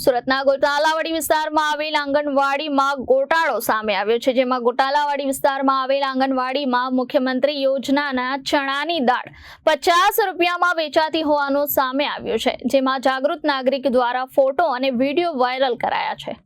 સુરતના ગોટાલાવાડી વિસ્તારમાં આવેલ આંગણવાડીમાં ગોટાળો સામે આવ્યો છે, જેમાં ગોટાલાવાડી વિસ્તારમાં આવેલ આંગણવાડીમાં મુખ્યમંત્રી યોજનાના ચણાની દાળ 50 રૂપિયામાં વેચાતી હોવાનું સામે આવ્યું છે, જેમાં જાગૃત નાગરિક દ્વારા ફોટો અને વિડીયો વાયરલ કરાયા છે।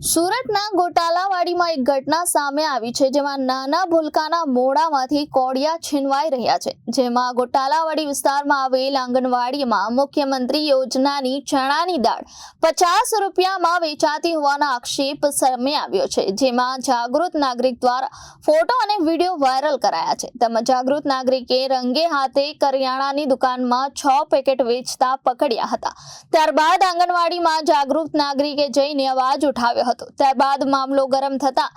સુરતના ગોટાલાવાડીમાં એક ઘટના સામે આવી છે, જેમાં નાના ભૂલકાના મોઢામાંથી કોડિયા છીનવાઈ રહ્યા છે, જેમાં ગોટાલાવાડી વિસ્તારમાં આવેલ આંગણવાડીમાં મુખ્યમંત્રી યોજનાની ચણાની દાળ 50 રૂપિયામાં વેચાતી હોવાનો આક્ષેપ સામે આવ્યો છે, જેમાં જાગૃત નાગરિક દ્વારા ફોટો અને વિડીયો વાયરલ કરાયા છે। તેમજ જાગૃત નાગરિકે રંગે હાથે કરિયાણાની દુકાનમાં 6 પેકેટ વેચતા પકડ્યા હતા। ત્યારબાદ આંગણવાડીમાં જાગૃત નાગરિકે જઈને અવાજ ઉઠાવ્યો હતો। ત્યારબાદ મામલો ગરમ થતા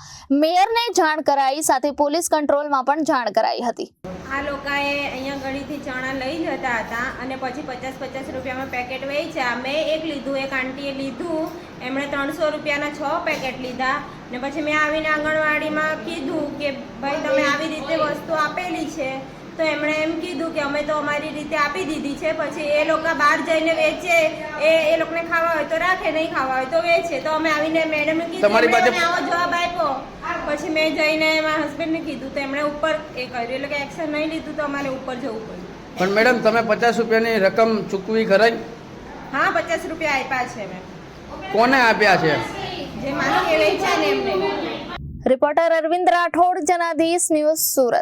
મેયરને જાણ કરાઈ, સાથે પોલીસ કંટ્રોલમાં પણ જાણ કરાઈ હતી। આ લોકોએ અહીંયા ગળીથી ચણા લઈ જતા હતા અને પછી 50 રૂપિયામાં પેકેટ વેચ્યા। મેં એક લીધું, એક આંટીએ લીધું, એમણે 300 રૂપિયાના 6 પેકેટ લીધા ને પછી મેં આવીને આંગણવાડીમાં કીધું કે ભાઈ તમે આવી રીતે વસ્તુ આપેલી છે, તો એમણે એમ કીધું કે અમે તો અમારી રીતે આપી દીધી છે। પછી એ લોકો બહાર જઈને વેચે, એ લોકોને ખાવા હોય તો રાખે, નહીં ખાવા હોય તો વેચે। તો અમે આવીને મેડમને કીધું, આવો જવાબ આપ્યો। પછી મેં જઈને મારા હસબન્ડને કીધું તો એમણે ઉપર એ કર્યું, એટલે કે એક્શન નહીં લીધું તો અમારે ઉપર જવું પડ્યું। પણ મેડમ તમે 50 રૂપિયાની રકમ ચૂકવી ખરાઈ? હા, 50 રૂપિયા આપ્યા છે મેં। કોને આપ્યા છે? જે માણસે વેચ્યા ને એમને। Reporter Arvind Rathod, Janadesh news, Surat.